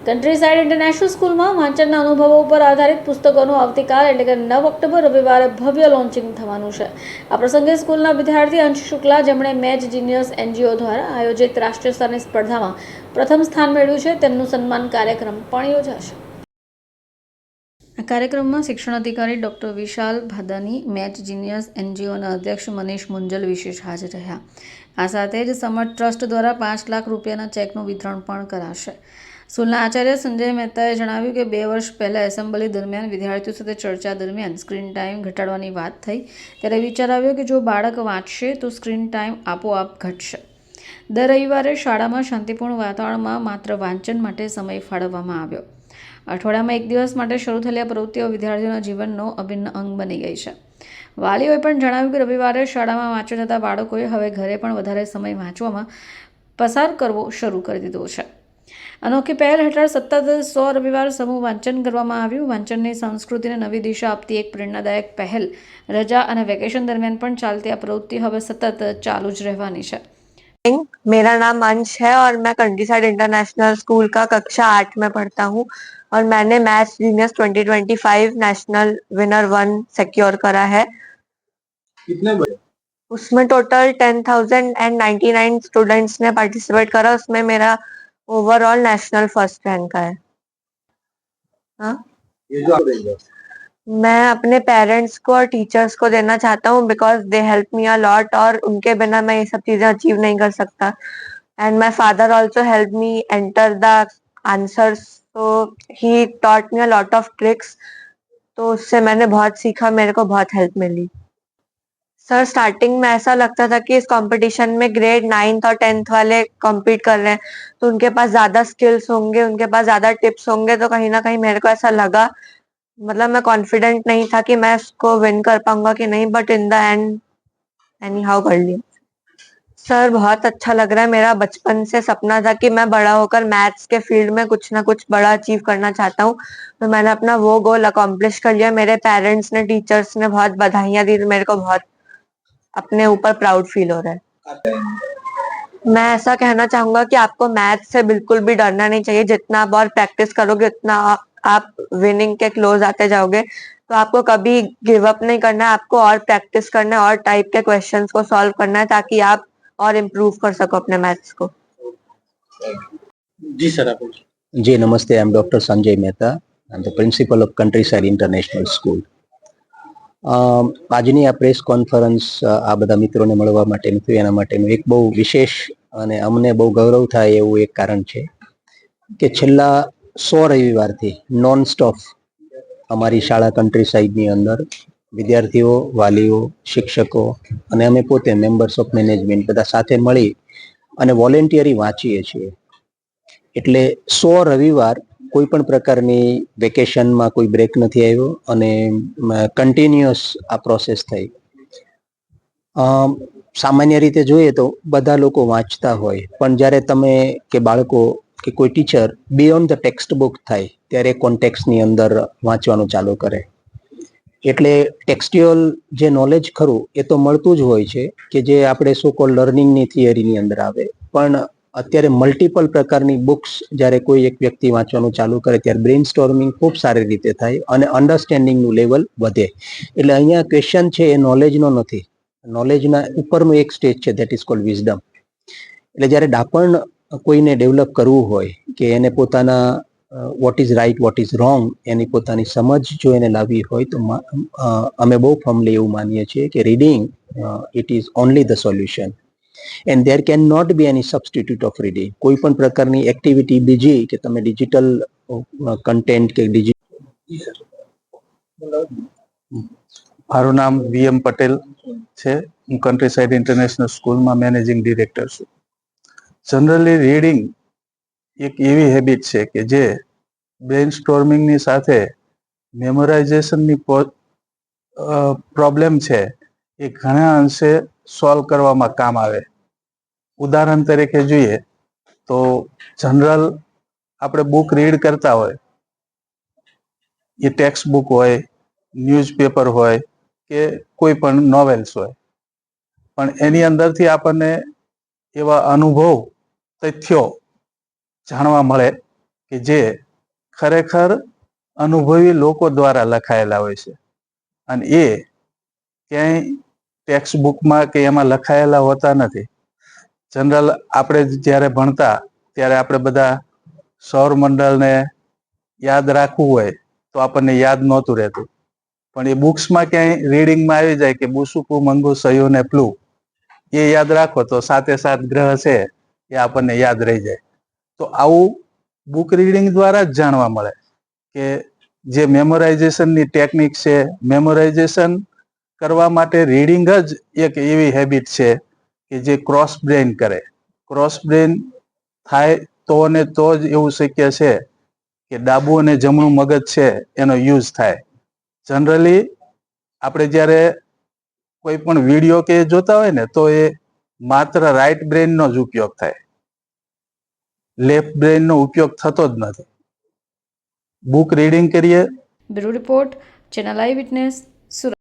Country side international સ્કૂલમાં વાંચનના અનુભવો ઉપર આધારિત પુસ્તકોનું આવતીકાલ એટલે કે 9 ઓક્ટોબર રવિવારે ભવ્ય લોન્ચિંગ થવાનું છે. આ પ્રસંગે સ્કૂલના વિદ્યાર્થી અંશ શુક્લા, જેમણે મેચ જીનિયસ એનજીઓ દ્વારા આયોજિત રાષ્ટ્રીય સ્તરની સ્પર્ધામાં પ્રથમ સ્થાન મેળવ્યું છે, તેમનું સન્માન કાર્યક્રમ પણ યોજાશે. આ કાર્યક્રમમાં શિક્ષણ અધિકારી ડોક્ટર વિશાલ ભાદાની, મેચ જીનિયસ એનજીઓના અધ્યક્ષ મનીષ મુંજલ વિશેષ હાજર રહ્યા. આ સાથે જ સમર્થ ટ્રસ્ટ દ્વારા 5 લાખ રૂપિયાના ચેકનું વિતરણ પણ કરાશે. સ્કૂલના આચાર્ય સંજય મહેતાએ જણાવ્યું કે 2 વર્ષ પહેલાં એસેમ્બલી દરમિયાન વિદ્યાર્થીઓ સાથે ચર્ચા દરમિયાન સ્ક્રીન ટાઈમ ઘટાડવાની વાત થઈ, ત્યારે વિચાર આવ્યો કે જો બાળક વાંચશે તો સ્ક્રીન ટાઈમ આપોઆપ ઘટશે. દર રવિવારે શાળામાં શાંતિપૂર્ણ વાતાવરણમાં માત્ર વાંચન માટે સમય ફાળવવામાં આવ્યો. અઠવાડિયામાં 1 દિવસ માટે શરૂ થયેલી પ્રવૃત્તિઓ વિદ્યાર્થીઓના જીવનનો અભિન્ન અંગ બની ગઈ છે. વાલીઓએ પણ જણાવ્યું કે રવિવારે શાળામાં વાંચવા જતા બાળકોએ હવે ઘરે પણ વધારે સમય વાંચવામાં પસાર કરવો શરૂ કરી દીધો છે. અનોખી પહેલ હેઠળ સતત 100 રવિવાર સમૂહ વાંચન કરવામાં આવ્યું. વાંચનની સંસ્કૃતિને નવી દિશા આપતી એક પ્રેરણાદાયક પહેલ. રજા અને વેકેશન દરમિયાન પણ ચાલતી આ પ્રવૃત્તિ હવે સતત ચાલુ જ રહેવાની છે. मेरा नाम अंश है और मैं कंट्री साइड इंटरनेशनल स्कूल का कक्षा 8 में पढ़ता हूँ और मैंने maths genius 2025 national winner 1 secure करा है. कितने बजे? उसमें टोटल 10,099 स्टूडेंट्स ने पार्टिसिपेट करा. उसमें मेरा ओवरऑल नेशनल फर्स्ट रैंक है. हाँ, ये जो आप देंगे मैं अपने पेरेंट्स को और टीचर्स को देना चाहता हूँ because they help me a lot और उनके बिना मैं ये सब चीजें अचीव नहीं कर सकता. And my father also help me enter the answers, so he taught me a lot of tricks. तो उससे मैंने बहुत सीखा, मेरे को बहुत हेल्प मिली. सर, स्टार्टिंग में ऐसा लगता था कि इस कंपटीशन में ग्रेड 9th और 10th वाले कॉम्पीट कर रहे हैं तो उनके पास ज्यादा स्किल्स होंगे, उनके पास ज्यादा टिप्स होंगे. तो कहीं ना कहीं मेरे को ऐसा लगा, मतलब मैं कॉन्फिडेंट नहीं था कि मैं इसको विन कर पाऊंगा कि नहीं, but in the end any how कर लिया. सर, बहुत अच्छा लग रहा है. मेरा बचपन से सपना था कि मैं बड़ा होकर मैथ्स के फील्ड में कुछ ना कुछ बड़ा अचीव करना चाहता हूँ. तो मैंने अपना वो गोल अकॉम्प्लिश कर लिया. मेरे पेरेंट्स ने, टीचर्स ने बहुत बधाइयां दी. मेरे को बहुत अपने ऊपर प्राउड फील हो रहा है. मैं ऐसा कहना चाहूंगा कि आपको मैथ्स से बिल्कुल भी डरना नहीं चाहिए. जितना आप और प्रैक्टिस करोगे उतना आप विनिंग के क्लोज आते जाओगे. तो आपको कभी गिव अप नहीं करना है. आपको और प्रैक्टिस करना है और टाइप के क्वेश्चंस को सॉल्व करना है ताकि आप और इम्प्रूव कर सको अपने मैथ्स को. जी सर, आप जी नमस्ते, I am doctor Sanjay Mehta. I am the principle of country side international school. આજની આ પ્રેસ કોન્ફરન્સ આ બધા મિત્રોને મળવા માટેનું હતું, એના માટેનું એક બહુ વિશેષ અને અમને બહુ ગૌરવ થાય એવું એક કારણ છે કે છેલ્લા 100 રવિવારથી નોન સ્ટોપ અમારી શાળા કન્ટ્રી સાઇડની અંદર વિદ્યાર્થીઓ, વાલીઓ, શિક્ષકો અને અમે પોતે મેમ્બર્સ ઓફ મેનેજમેન્ટ બધા સાથે મળી અને વોલેન્ટિયરી વાંચીએ છીએ. એટલે 100 રવિવાર કોઈ પણ પ્રકારની વેકેશનમાં કોઈ બ્રેક નથી આવ્યો અને કન્ટિન્યુઅસ આ પ્રોસેસ થઈ. સામાન્ય રીતે જોઈએ તો બધા લોકો વાંચતા હોય, પણ જ્યારે તમે કે બાળકો કે કોઈ teacher beyond the text book થાય ત્યારે કોન્ટેક્સ્ટની અંદર વાંચવાનું ચાલુ કરે. એટલે ટેક્સ્ચ્યુઅલ જે નોલેજ ખરું એ તો મળતું જ હોય છે કે જે આપણે સો કોલ્ડ લર્નિંગની થિયરીની અંદર આવે, પણ અત્યારે મલ્ટિપલ પ્રકારની બુક્સ જ્યારે કોઈ એક વ્યક્તિ વાંચવાનું ચાલુ કરે ત્યારે બ્રેઇન સ્ટોર્મિંગ ખૂબ સારી રીતે થાય અને અન્ડરસ્ટેન્ડિંગનું લેવલ વધે. એટલે અહીંયા ક્વેશ્ચન છે એ નોલેજનો નથી, નોલેજના ઉપરનું એક સ્ટેજ છે, ધેટ ઇઝ કોલ્ડ વિઝડમ. એટલે જ્યારે ડાપણ કોઈને ડેવલપ કરવું હોય કે એને પોતાના what is right, what is wrong, એની પોતાની સમજ જો એને લાવવી હોય તો અમે બહુ ફર્મલી એવું માનીએ છીએ કે reading it is only the solution and there can not be any substitute of reading. કોઈ પણ પ્રકારની એક્ટિવિટી બીજી કે તમે ડિજિટલ કન્ટેન્ટ કે મારું નામ VM પટેલ છે. હું કન્ટ્રી સાઇડ ઇન્ટરનેશનલ સ્કૂલમાં મેનેજિંગ ડિરેક્ટર છું. જનરલી રીડિંગ એક એવી હેબિટ છે કે જે બ્રેઇન સ્ટોર્મિંગની સાથે મેમોરાઇઝેશનની પ્રોબ્લેમ છે એ ઘણા અંશે સોલ્વ કરવામાં કામ આવે. ઉદાહરણ તરીકે જોઈએ તો જનરલ આપણે બુક રીડ કરતા હોય, એ ટેક્સ્ટ બુક હોય, ન્યૂઝપેપર હોય કે કોઈ પણ નોવેલ્સ હોય, પણ એની અંદરથી આપણને એવા અનુભવ, તથ્યો જાણવા મળે કે જે ખરેખર અનુભવી લોકો દ્વારા લખાયેલા હોય છે અને એ ક્યાંય ટેક્સ્ટ બુકમાં કે એમાં લખાયેલા હોતા નથી. જનરલ આપણે જ્યારે ભણતા ત્યારે આપણે બધા સૌરમંડળને યાદ રાખવું હોય તો આપણને યાદ નહોતું રહેતું, પણ એ બુક્સમાં ક્યાંય રીડિંગમાં આવી જાય કે બુસુકુ મંગુ સયો ને પ્લુ, એ યાદ રાખો તો 7 ગ્રહ છે એ આપણને યાદ રહી જાય. તો આવું બુક રીડિંગ દ્વારા જ જાણવા મળે કે જે મેમોરાઇઝેશનની ટેકનિક છે, મેમોરાઇઝેશન કરવા માટે રીડિંગ જ એક એવી હેબિટ છે કે જે ક્રોસ બ્રેઇન કરે. ક્રોસ બ્રેઇન થાય તો ને તો જ એવું શક્ય છે કે ડાબું અને જમણું મગજ છે એનો યુઝ થાય. જનરલી આપણે જ્યારે કોઈ પણ વિડીયો કે જોતા હોય ને તો એ માત્ર રાઈટ બ્રેઇનનો જ ઉપયોગ થાય, લેફ્ટ બ્રેઇનનો ઉપયોગ થતો જ નથી. બુક રીડિંગ કરીએ. બ્યુરો રિપોર્ટ, ચેનલ આઈ વિટનેસ, સુરત.